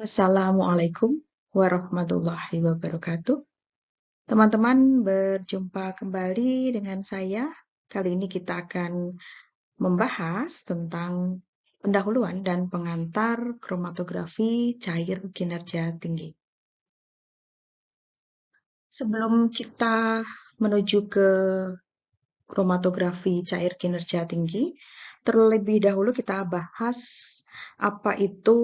Assalamualaikum warahmatullahi wabarakatuh. Teman-teman, berjumpa kembali dengan saya. Kali ini kita akan membahas tentang pendahuluan dan pengantar kromatografi cair kinerja tinggi. Sebelum kita menuju ke kromatografi cair kinerja tinggi, terlebih dahulu kita bahas apa itu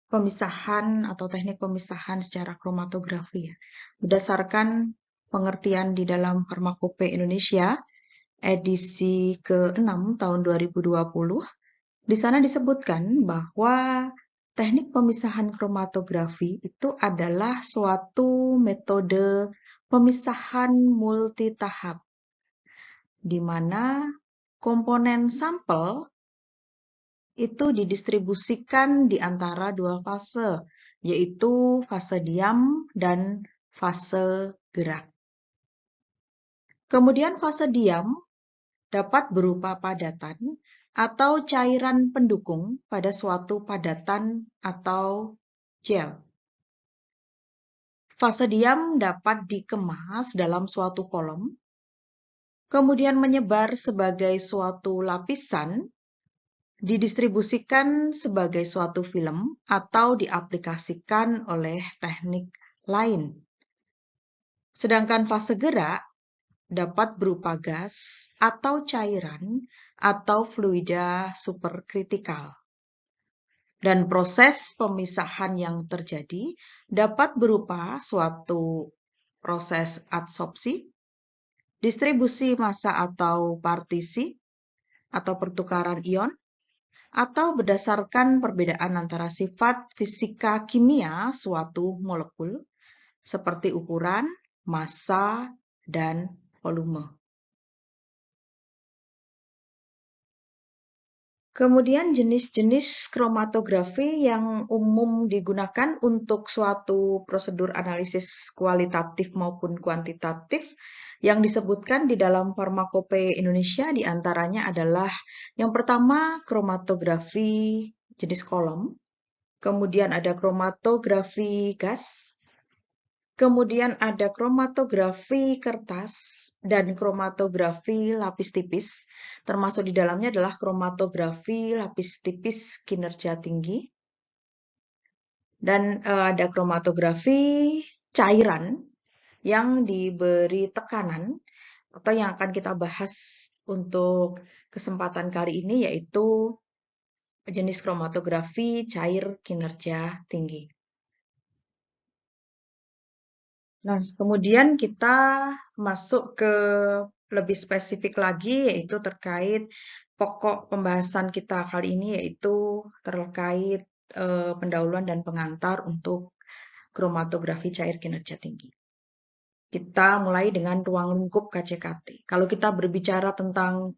pemisahan atau teknik pemisahan secara kromatografi ya. Berdasarkan pengertian di dalam Farmakope Indonesia edisi ke-6 tahun 2020, di sana disebutkan bahwa teknik pemisahan kromatografi itu adalah suatu metode pemisahan multitahap di mana komponen sampel itu didistribusikan di antara dua fase, yaitu fase diam dan fase gerak. Kemudian fase diam dapat berupa padatan atau cairan pendukung pada suatu padatan atau gel. Fase diam dapat dikemas dalam suatu kolom, kemudian menyebar sebagai suatu lapisan, didistribusikan sebagai suatu film, atau diaplikasikan oleh teknik lain. Sedangkan fase gerak dapat berupa gas atau cairan atau fluida superkritikal. Dan proses pemisahan yang terjadi dapat berupa suatu proses adsorpsi, distribusi massa atau partisi, atau pertukaran ion, atau berdasarkan perbedaan antara sifat fisika kimia suatu molekul, seperti ukuran, massa, dan volume. Kemudian jenis-jenis kromatografi yang umum digunakan untuk suatu prosedur analisis kualitatif maupun kuantitatif yang disebutkan di dalam Farmakope Indonesia diantaranya adalah yang pertama kromatografi jenis kolom, kemudian ada kromatografi gas, kemudian ada kromatografi kertas, dan kromatografi lapis tipis, termasuk di dalamnya adalah kromatografi lapis tipis kinerja tinggi. Dan ada kromatografi cairan yang diberi tekanan, atau yang akan kita bahas untuk kesempatan kali ini yaitu jenis kromatografi cair kinerja tinggi. Nah, kemudian kita masuk ke lebih spesifik lagi, yaitu terkait pokok pembahasan kita kali ini, yaitu terkait pendahuluan dan pengantar untuk kromatografi cair kinerja tinggi. Kita mulai dengan ruang lingkup KCKT. Kalau kita berbicara tentang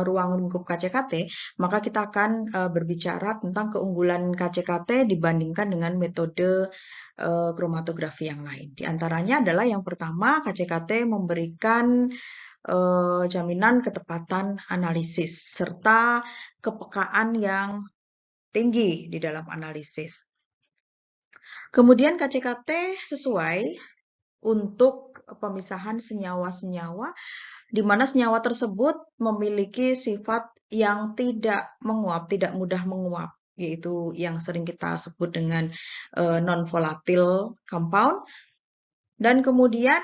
ruang lingkup KCKT, maka kita akan berbicara tentang keunggulan KCKT dibandingkan dengan metode kromatografi yang lain. Di antaranya adalah yang pertama, KCKT memberikan jaminan ketepatan analisis serta kepekaan yang tinggi di dalam analisis. Kemudian KCKT sesuai untuk pemisahan senyawa-senyawa di mana senyawa tersebut memiliki sifat yang tidak menguap, tidak mudah menguap, yaitu yang sering kita sebut dengan non-volatile compound. Dan kemudian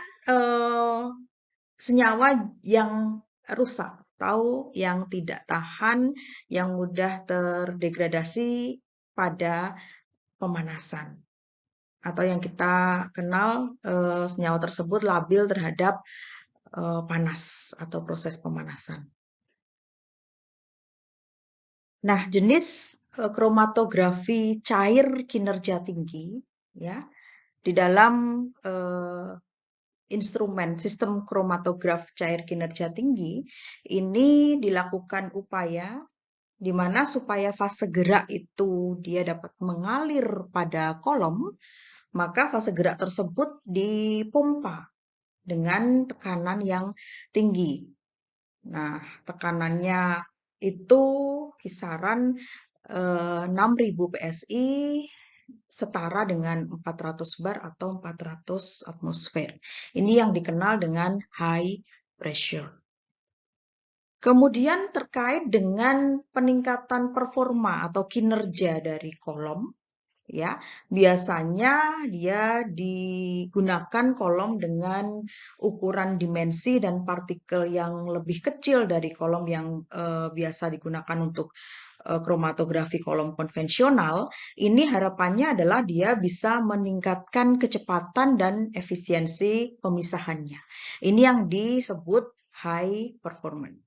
senyawa yang rusak atau yang tidak tahan, yang mudah terdegradasi pada pemanasan. Atau yang kita kenal senyawa tersebut labil terhadap panas atau proses pemanasan. Nah, jenis kromatografi cair kinerja tinggi ya di dalam instrumen sistem kromatograf cair kinerja tinggi ini dilakukan upaya di mana supaya fase gerak itu dia dapat mengalir pada kolom, maka fase gerak tersebut dipompa dengan tekanan yang tinggi. Nah, tekanannya itu kisaran 6.000 PSI setara dengan 400 bar atau 400 atmosfer. Ini yang dikenal dengan high pressure. Kemudian terkait dengan peningkatan performa atau kinerja dari kolom, ya, biasanya dia digunakan kolom dengan ukuran dimensi dan partikel yang lebih kecil dari kolom yang biasa digunakan untuk kromatografi kolom konvensional. Ini harapannya adalah dia bisa meningkatkan kecepatan dan efisiensi pemisahannya. Ini yang disebut high performance.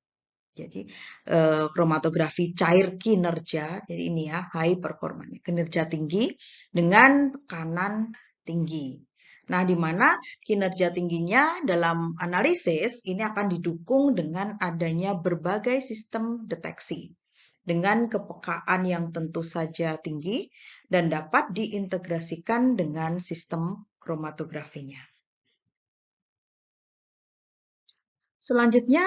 Jadi kromatografi cair kinerja, jadi ini ya high performance, kinerja tinggi dengan tekanan tinggi. Nah, di mana kinerja tingginya dalam analisis ini akan didukung dengan adanya berbagai sistem deteksi dengan kepekaan yang tentu saja tinggi dan dapat diintegrasikan dengan sistem kromatografinya. Selanjutnya,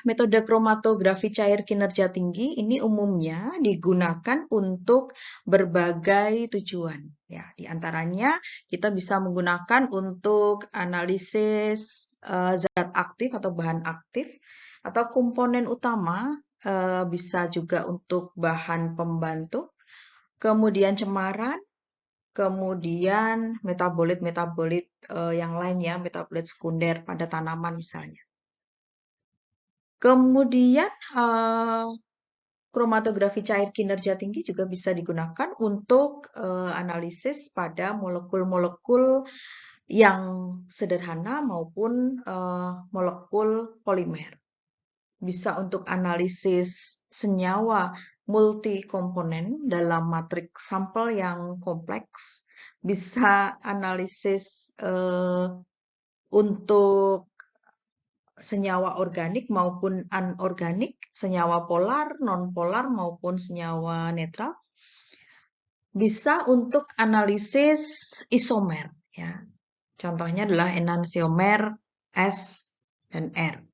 metode kromatografi cair kinerja tinggi ini umumnya digunakan untuk berbagai tujuan. Ya, di antaranya kita bisa menggunakan untuk analisis zat aktif atau bahan aktif atau komponen utama, bisa juga untuk bahan pembantu, kemudian cemaran, kemudian metabolit-metabolit yang lain ya, metabolit sekunder pada tanaman misalnya. Kemudian kromatografi cair kinerja tinggi juga bisa digunakan untuk analisis pada molekul-molekul yang sederhana maupun molekul polimer. Bisa untuk analisis senyawa multikomponen dalam matriks sampel yang kompleks. Bisa analisis untuk senyawa organik maupun anorganik, senyawa polar, non-polar maupun senyawa netral. Bisa untuk analisis isomer, ya. Contohnya adalah enantiomer S dan R.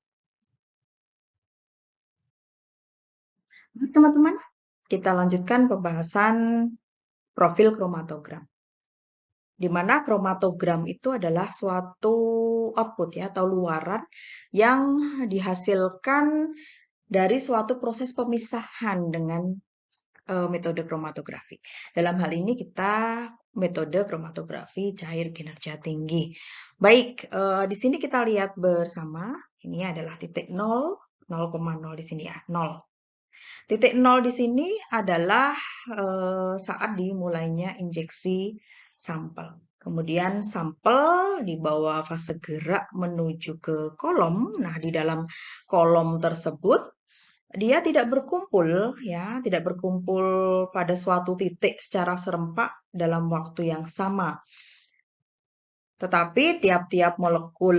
Teman-teman, kita lanjutkan pembahasan profil kromatogram. Di mana kromatogram itu adalah suatu output ya atau luaran yang dihasilkan dari suatu proses pemisahan dengan metode kromatografi. Dalam hal ini kita metode kromatografi cair kinerja tinggi. Baik, di sini kita lihat bersama, ini adalah titik 0, 0,0 di sini ya, 0. Titik 0 di sini adalah saat dimulainya injeksi sampel. Kemudian sampel dibawa fase gerak menuju ke kolom. Nah, di dalam kolom tersebut dia tidak berkumpul ya, tidak berkumpul pada suatu titik secara serempak dalam waktu yang sama. Tetapi tiap-tiap molekul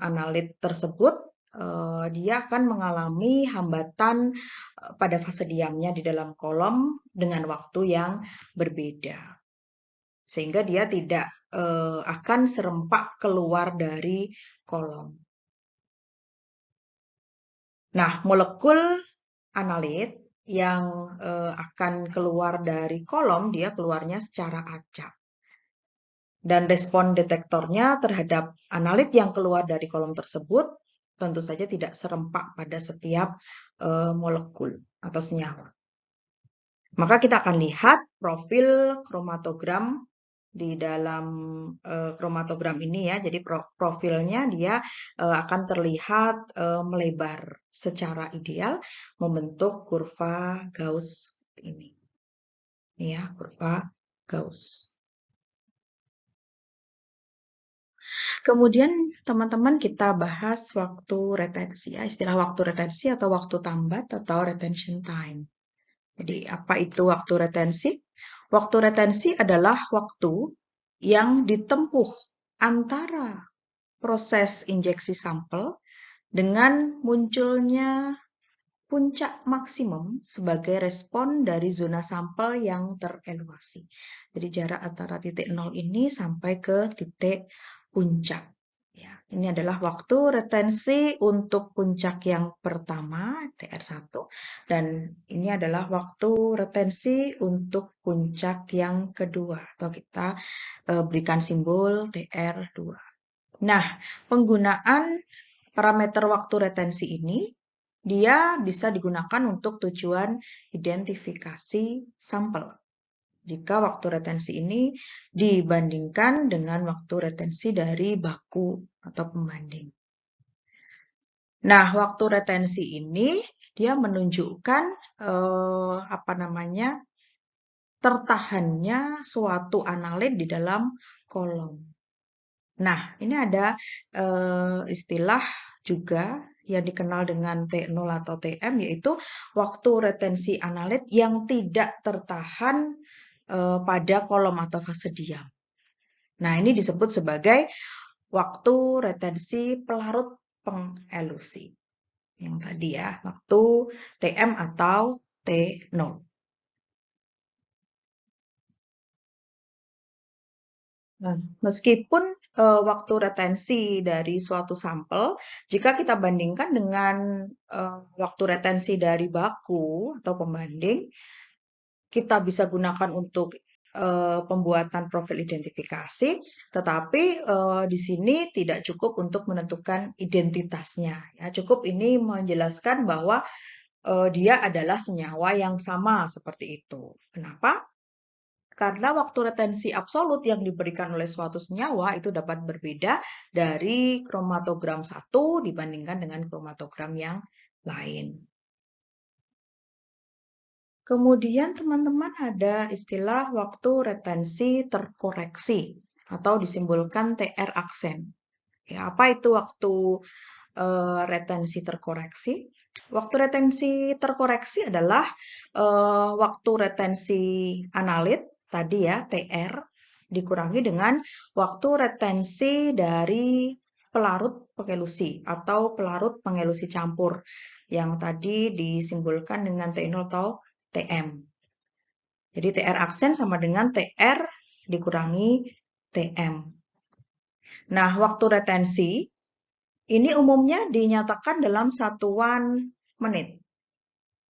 analit tersebut dia akan mengalami hambatan pada fase diamnya di dalam kolom dengan waktu yang berbeda. Sehingga dia tidak akan serempak keluar dari kolom. Nah, molekul analit yang akan keluar dari kolom, dia keluarnya secara acak. Dan respon detektornya terhadap analit yang keluar dari kolom tersebut tentu saja tidak serempak pada setiap molekul atau senyawa. Maka kita akan lihat profil kromatogram di dalam kromatogram ini ya. Jadi profilnya dia akan terlihat melebar secara ideal membentuk kurva Gauss ini. Ini ya, kurva Gauss. Kemudian teman-teman kita bahas waktu retensi ya, istilah waktu retensi atau waktu tambat atau retention time. Jadi apa itu waktu retensi? Waktu retensi adalah waktu yang ditempuh antara proses injeksi sampel dengan munculnya puncak maksimum sebagai respon dari zona sampel yang terevaluasi. Jadi jarak antara titik 0 ini sampai ke titik puncak. Ya, ini adalah waktu retensi untuk puncak yang pertama, TR1, dan ini adalah waktu retensi untuk puncak yang kedua, atau kita berikan simbol TR2. Nah, penggunaan parameter waktu retensi ini, dia bisa digunakan untuk tujuan identifikasi sampel. Jika waktu retensi ini dibandingkan dengan waktu retensi dari baku atau pembanding. Nah, waktu retensi ini dia menunjukkan apa namanya tertahannya suatu analit di dalam kolom. Nah, ini ada istilah juga yang dikenal dengan T0 atau TM, yaitu waktu retensi analit yang tidak tertahan pada kolom atau fase diam. Nah, ini disebut sebagai waktu retensi pelarut pengelusi. Yang tadi ya, waktu TM atau T0. Nah, meskipun waktu retensi dari suatu sampel, jika kita bandingkan dengan waktu retensi dari baku atau pembanding, kita bisa gunakan untuk pembuatan profil identifikasi, tetapi di sini tidak cukup untuk menentukan identitasnya. Ya, cukup ini menjelaskan bahwa dia adalah senyawa yang sama seperti itu. Kenapa? Karena waktu retensi absolut yang diberikan oleh suatu senyawa itu dapat berbeda dari kromatogram 1 dibandingkan dengan kromatogram yang lain. Kemudian teman-teman ada istilah waktu retensi terkoreksi atau disimbolkan TR aksen. Ya, apa itu waktu retensi terkoreksi? Waktu retensi terkoreksi adalah waktu retensi analit tadi ya TR dikurangi dengan waktu retensi dari pelarut pengelusi atau pelarut pengelusi campur yang tadi disimbolkan dengan T0 atau TM. Jadi TR aksen sama dengan TR dikurangi TM. Nah, waktu retensi ini umumnya dinyatakan dalam satuan menit.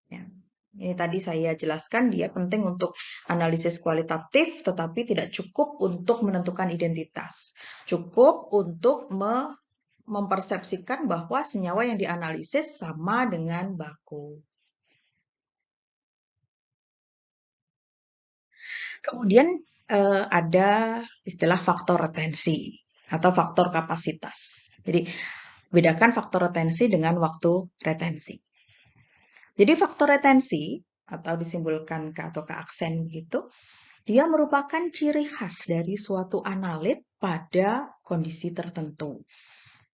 Ya. Ini tadi saya jelaskan dia penting untuk analisis kualitatif, tetapi tidak cukup untuk menentukan identitas. Cukup untuk mempersepsikan bahwa senyawa yang dianalisis sama dengan baku. Kemudian ada istilah faktor retensi atau faktor kapasitas. Jadi bedakan faktor retensi dengan waktu retensi. Jadi faktor retensi atau disimbolkan K atau K aksen begitu, dia merupakan ciri khas dari suatu analit pada kondisi tertentu.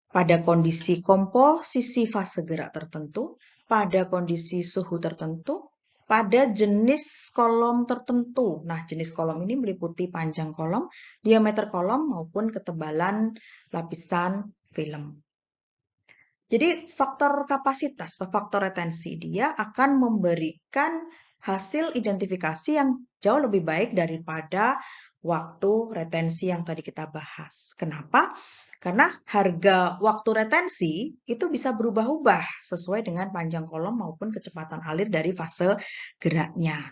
Pada kondisi komposisi fase gerak tertentu, pada kondisi suhu tertentu, pada jenis kolom tertentu. Nah, jenis kolom ini meliputi panjang kolom, diameter kolom, maupun ketebalan lapisan film. Jadi faktor kapasitas atau faktor retensi dia akan memberikan hasil identifikasi yang jauh lebih baik daripada waktu retensi yang tadi kita bahas. Kenapa? Karena harga waktu retensi itu bisa berubah-ubah sesuai dengan panjang kolom maupun kecepatan alir dari fase geraknya.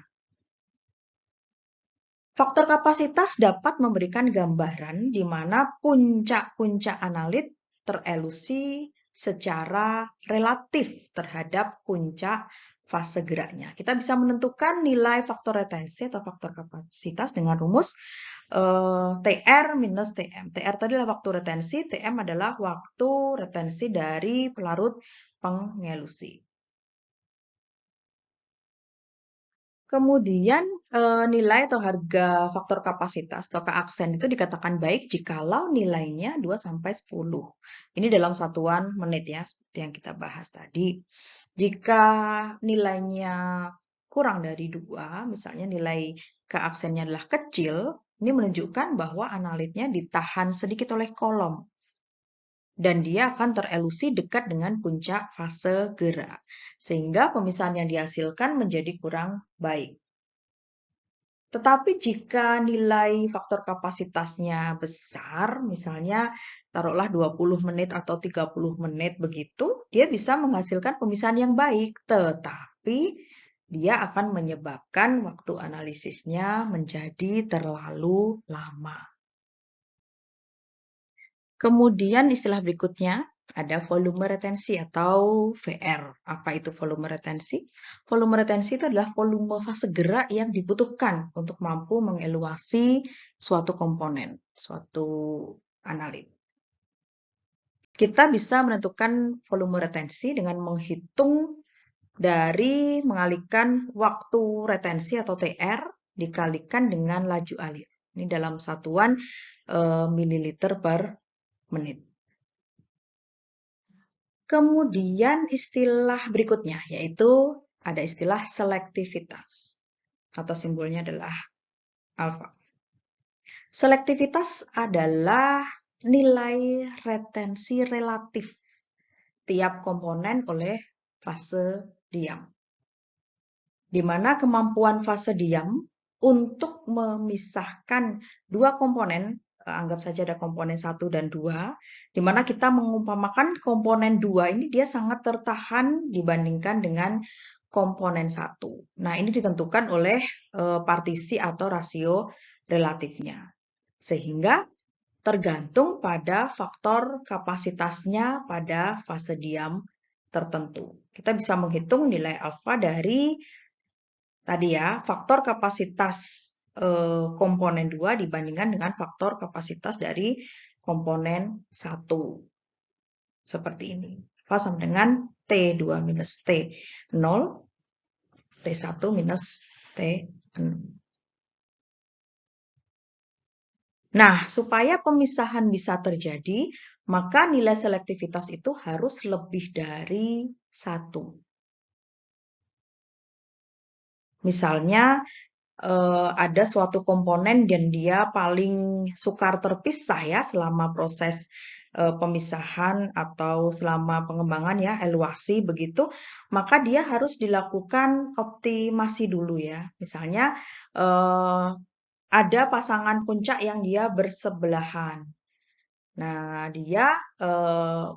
Faktor kapasitas dapat memberikan gambaran di mana puncak-puncak analit terelusi secara relatif terhadap puncak fase geraknya. Kita bisa menentukan nilai faktor retensi atau faktor kapasitas dengan rumus TR minus TM. TR tadi adalah waktu retensi, TM adalah waktu retensi dari pelarut pengelusi. Kemudian nilai atau harga faktor kapasitas atau keaksen itu dikatakan baik jikalau nilainya 2-10. Ini dalam satuan menit ya, seperti yang kita bahas tadi. Jika nilainya kurang dari 2, misalnya nilai keaksennya adalah kecil, ini menunjukkan bahwa analitnya ditahan sedikit oleh kolom. Dan dia akan terelusi dekat dengan puncak fase gerak. Sehingga pemisahan yang dihasilkan menjadi kurang baik. Tetapi jika nilai faktor kapasitasnya besar, misalnya taruhlah 20 menit atau 30 menit begitu, dia bisa menghasilkan pemisahan yang baik, tetapi dia akan menyebabkan waktu analisisnya menjadi terlalu lama. Kemudian istilah berikutnya ada volume retensi atau VR. Apa itu volume retensi? Volume retensi itu adalah volume fase gerak yang dibutuhkan untuk mampu mengeluasi suatu komponen, suatu analit. Kita bisa menentukan volume retensi dengan menghitung dari mengalihkan waktu retensi atau TR dikalikan dengan laju alir. Ini dalam satuan mililiter per menit. Kemudian istilah berikutnya yaitu ada istilah selektivitas atau simbolnya adalah alfa. Selektivitas adalah nilai retensi relatif tiap komponen oleh fase diam, di mana kemampuan fase diam untuk memisahkan dua komponen, anggap saja ada komponen 1 dan 2, di mana kita mengumpamakan komponen 2 ini dia sangat tertahan dibandingkan dengan komponen 1. Nah, ini ditentukan oleh partisi atau rasio relatifnya. Sehingga tergantung pada faktor kapasitasnya pada fase diam tertentu. Kita bisa menghitung nilai alfa dari tadi ya, faktor kapasitas komponen 2 dibandingkan dengan faktor kapasitas dari komponen 1. Seperti ini. Alfa sama dengan T2 minus T0, T1 minus T6. Nah, supaya pemisahan bisa terjadi, maka nilai selektivitas itu harus lebih dari 1. Misalnya, ada suatu komponen dan dia paling sukar terpisah ya selama proses pemisahan atau selama pengembangan ya, eluasi begitu, maka dia harus dilakukan optimasi dulu ya. Misalnya, ada pasangan puncak yang dia bersebelahan. Nah, dia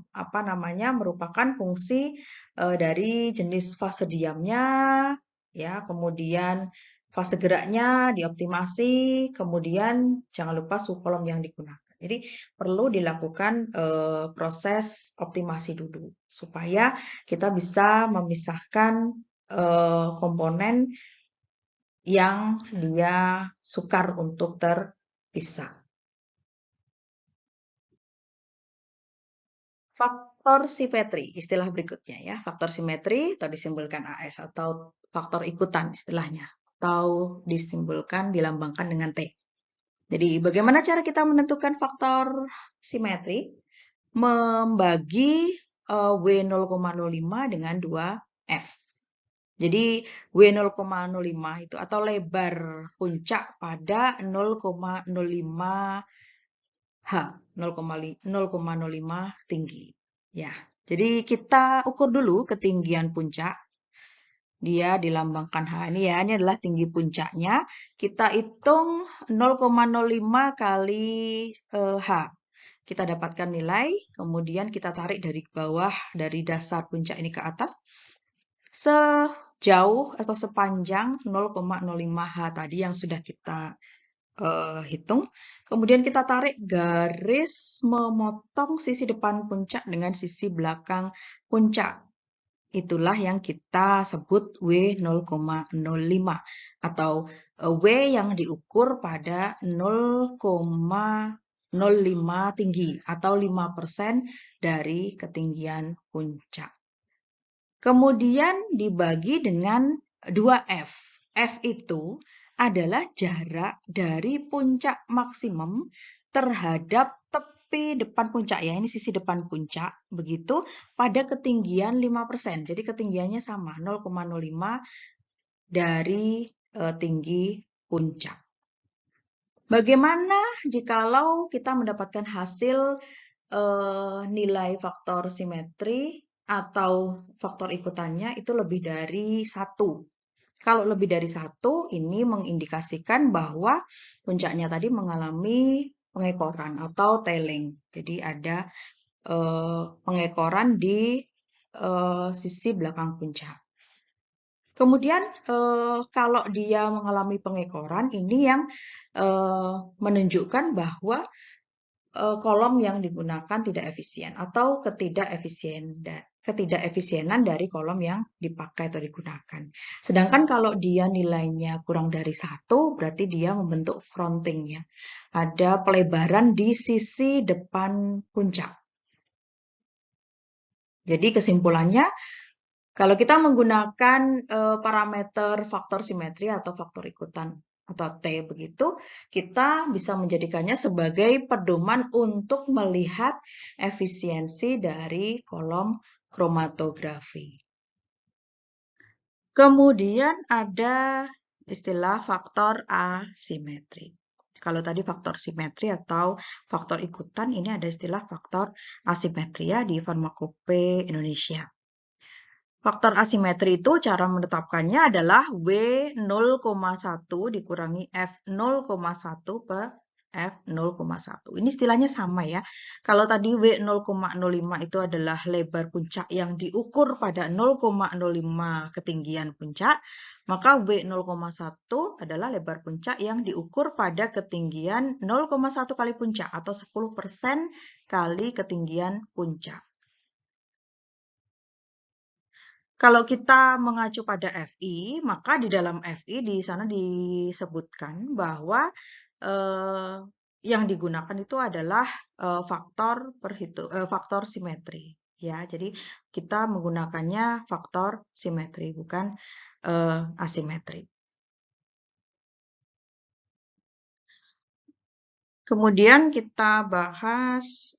apa namanya merupakan fungsi dari jenis fase diamnya, ya, kemudian fase geraknya dioptimasi, kemudian jangan lupa suhu kolom yang digunakan. Jadi perlu dilakukan proses optimasi dulu supaya kita bisa memisahkan komponen yang dia sukar untuk terpisah. Faktor simetri, istilah berikutnya ya. Faktor simetri atau disimbolkan AS atau faktor ikutan istilahnya. Atau disimbolkan dilambangkan dengan T. Jadi bagaimana cara kita menentukan faktor simetri? Membagi W0,05 dengan 2F. Jadi W0,05 itu atau lebar puncak pada 0,05 H, 0,05 tinggi. Ya, jadi kita ukur dulu ketinggian puncak. Dia dilambangkan H. Ini ya, ini adalah tinggi puncaknya. Kita hitung 0,05 kali H. Kita dapatkan nilai, kemudian kita tarik dari bawah, dari dasar puncak ini ke atas. Sejauh atau sepanjang 0,05 H tadi yang sudah kita hitung. Kemudian kita tarik garis memotong sisi depan puncak dengan sisi belakang puncak. Itulah yang kita sebut W0,05 atau W yang diukur pada 0,05 tinggi atau 5% dari ketinggian puncak. Kemudian dibagi dengan 2F. F itu adalah jarak dari puncak maksimum terhadap tepi depan puncak ya. Ini sisi depan puncak begitu pada ketinggian 5%. Jadi ketinggiannya sama 0,05 dari tinggi puncak. Bagaimana jikalau kita mendapatkan hasil nilai faktor simetri atau faktor ikutannya itu lebih dari 1. Kalau lebih dari satu, ini mengindikasikan bahwa puncaknya tadi mengalami pengekoran atau tailing. Jadi ada pengekoran di sisi belakang puncak. Kemudian kalau dia mengalami pengekoran, ini yang menunjukkan bahwa kolom yang digunakan tidak efisien atau ketidakefisienan dari kolom yang dipakai atau digunakan. Sedangkan kalau dia nilainya kurang dari satu, berarti dia membentuk fronting ya. Ada pelebaran di sisi depan puncak. Jadi kesimpulannya, kalau kita menggunakan parameter faktor simetri atau faktor ikutan atau T begitu, kita bisa menjadikannya sebagai pedoman untuk melihat efisiensi dari kolom kromatografi. Kemudian ada istilah faktor asimetri. Kalau tadi faktor simetri atau faktor ikutan, ini ada istilah faktor asimetri ya di Farmakope Indonesia. Faktor asimetri itu cara menetapkannya adalah W 0,1 dikurangi F 0,1 per F 0,1. Ini istilahnya sama ya. Kalau tadi W 0,05 itu adalah lebar puncak yang diukur pada 0,05 ketinggian puncak, maka W 0,1 adalah lebar puncak yang diukur pada ketinggian 0,1 kali puncak atau 10% kali ketinggian puncak. Kalau kita mengacu pada FI, maka di dalam FI di sana disebutkan bahwa yang digunakan itu adalah faktor simetri, ya. Jadi kita menggunakannya faktor simetri, bukan asimetri. Kemudian kita bahas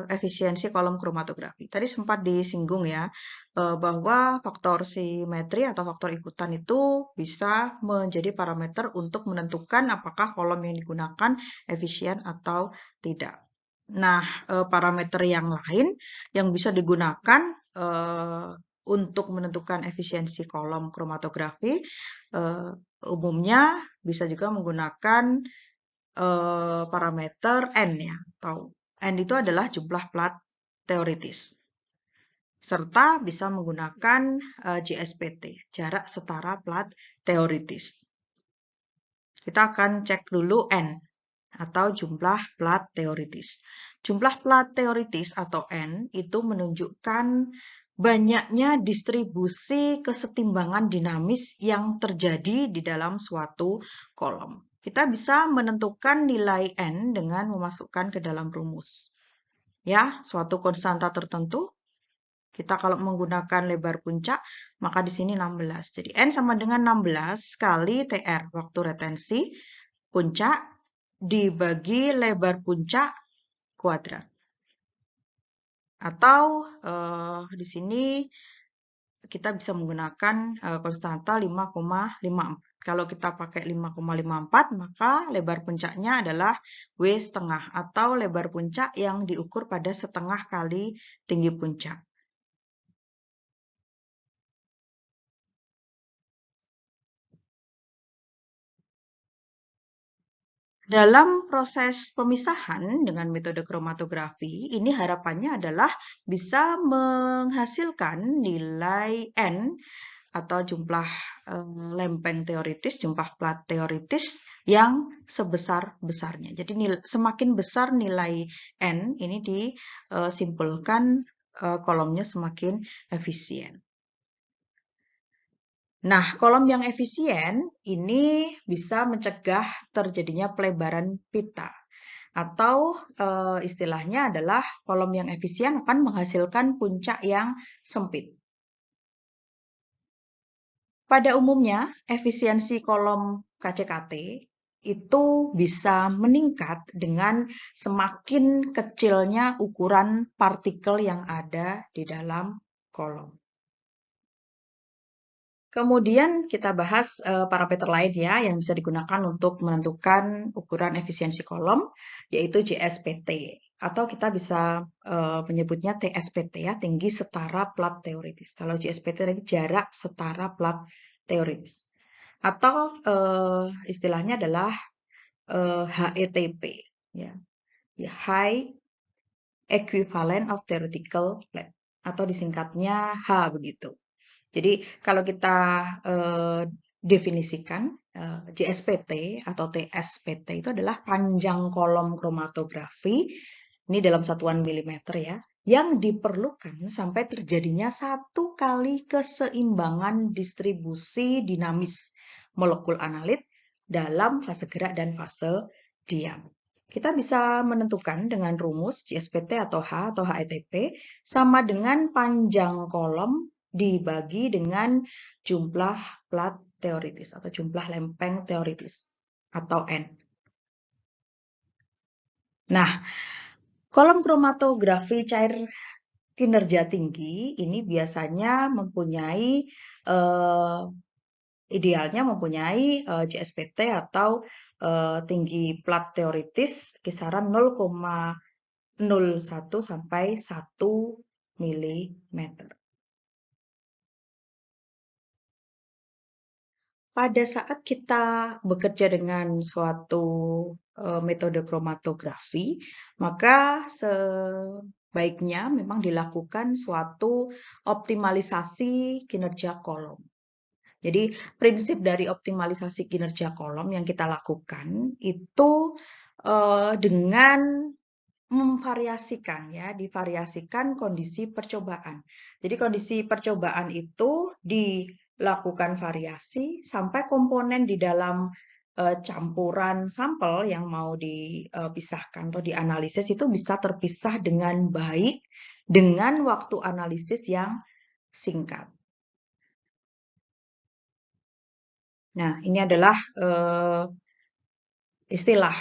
efisiensi kolom kromatografi. Tadi sempat disinggung ya, bahwa faktor simetri atau faktor ikutan itu bisa menjadi parameter untuk menentukan apakah kolom yang digunakan efisien atau tidak. Nah, parameter yang lain yang bisa digunakan untuk menentukan efisiensi kolom kromatografi umumnya bisa juga menggunakan parameter N ya, atau N itu adalah jumlah plat teoritis. Serta bisa menggunakan JSPT, jarak setara plat teoritis. Kita akan cek dulu N, atau jumlah plat teoritis. Jumlah plat teoritis atau N itu menunjukkan banyaknya distribusi kesetimbangan dinamis yang terjadi di dalam suatu kolom. Kita bisa menentukan nilai N dengan memasukkan ke dalam rumus. Ya, suatu konstanta tertentu. Kita kalau menggunakan lebar puncak, maka di sini 16. Jadi N sama dengan 16 kali TR, waktu retensi puncak, dibagi lebar puncak kuadrat. Atau di sini kita bisa menggunakan konstanta 5,54. Kalau kita pakai 5,54, maka lebar puncaknya adalah W setengah atau lebar puncak yang diukur pada setengah kali tinggi puncak. Dalam proses pemisahan dengan metode kromatografi, ini harapannya adalah bisa menghasilkan nilai N atau jumlah lempeng teoritis, jumlah plat teoritis yang sebesar-besarnya. Jadi semakin besar nilai N, ini disimpulkan kolomnya semakin efisien. Nah, kolom yang efisien ini bisa mencegah terjadinya pelebaran pita. Atau istilahnya adalah kolom yang efisien akan menghasilkan puncak yang sempit. Pada umumnya, efisiensi kolom KCKT itu bisa meningkat dengan semakin kecilnya ukuran partikel yang ada di dalam kolom. Kemudian kita bahas parameter lain ya yang bisa digunakan untuk menentukan ukuran efisiensi kolom, yaitu JSPT. Atau kita bisa menyebutnya TSPT ya, tinggi setara plat teoritis. Kalau JSPT tadi jarak setara plat teoritis. Atau istilahnya adalah HETP, ya, High Equivalent of Theoretical Plate, atau disingkatnya H begitu. Jadi kalau kita definisikan JSPT atau TSPT itu adalah panjang kolom kromatografi, ini dalam satuan milimeter ya, yang diperlukan sampai terjadinya satu kali keseimbangan distribusi dinamis molekul analit dalam fase gerak dan fase diam. Kita bisa menentukan dengan rumus JSPT atau H atau HETP sama dengan panjang kolom dibagi dengan jumlah plat teoritis atau jumlah lempeng teoritis atau N. Nah, kolom kromatografi cair kinerja tinggi ini biasanya mempunyai idealnya mempunyai JSPT atau tinggi plat teoritis kisaran 0,01 sampai 1 mm. Pada saat kita bekerja dengan suatu metode kromatografi, maka sebaiknya memang dilakukan suatu optimalisasi kinerja kolom. Jadi prinsip dari optimalisasi kinerja kolom yang kita lakukan itu dengan divariasikan kondisi percobaan. Jadi kondisi percobaan itu dilakukan variasi sampai komponen di dalam campuran sampel yang mau dipisahkan atau dianalisis itu bisa terpisah dengan baik dengan waktu analisis yang singkat. Nah, ini adalah istilah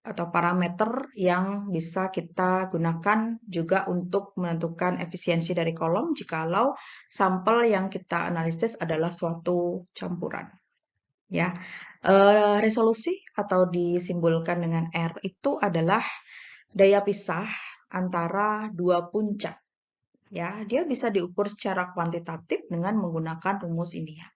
atau parameter yang bisa kita gunakan juga untuk menentukan efisiensi dari kolom jikalau sampel yang kita analisis adalah suatu campuran. Ya, resolusi atau disimbolkan dengan R itu adalah daya pisah antara dua puncak. Ya, dia bisa diukur secara kuantitatif dengan menggunakan rumus ini ya.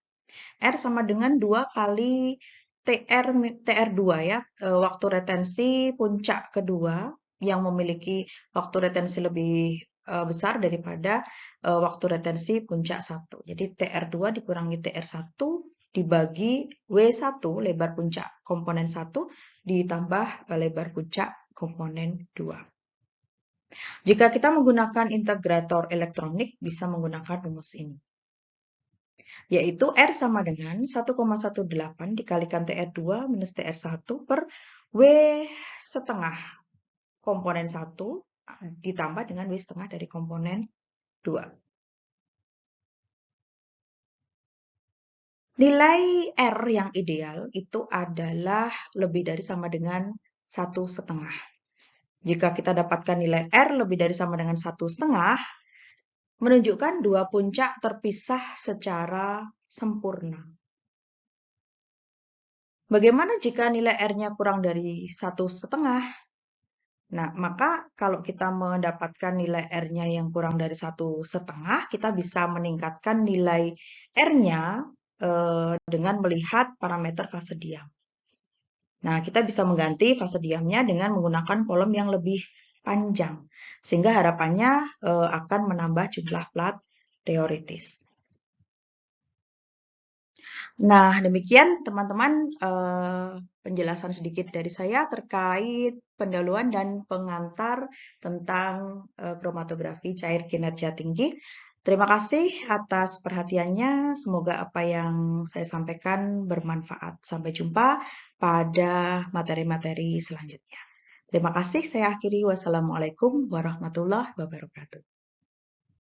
R sama dengan 2 kali TR2 ya, waktu retensi puncak kedua yang memiliki waktu retensi lebih besar daripada waktu retensi puncak 1. Jadi TR2 dikurangi TR1 dibagi W1 lebar puncak komponen 1 ditambah lebar puncak komponen 2. Jika kita menggunakan integrator elektronik bisa menggunakan rumus ini, yaitu R sama dengan 1,18 dikalikan TR2 minus TR1 per W setengah komponen 1 ditambah dengan W setengah dari komponen 2. Nilai R yang ideal itu adalah lebih dari sama dengan 1,5. Jika kita dapatkan nilai R lebih dari sama dengan 1,5, menunjukkan dua puncak terpisah secara sempurna. Bagaimana jika nilai R-nya kurang dari 1,5? Nah, maka kalau kita mendapatkan nilai R-nya yang kurang dari 1,5, kita bisa meningkatkan nilai R-nya dengan melihat parameter fase diam. Nah, kita bisa mengganti fase diamnya dengan menggunakan kolom yang lebih panjang, sehingga harapannya akan menambah jumlah plat teoritis. Nah, demikian teman-teman penjelasan sedikit dari saya terkait pendahuluan dan pengantar tentang kromatografi cair kinerja tinggi. Terima kasih atas perhatiannya. Semoga apa yang saya sampaikan bermanfaat. Sampai jumpa pada materi-materi selanjutnya. Terima kasih. Saya akhiri. Wassalamualaikum warahmatullahi wabarakatuh.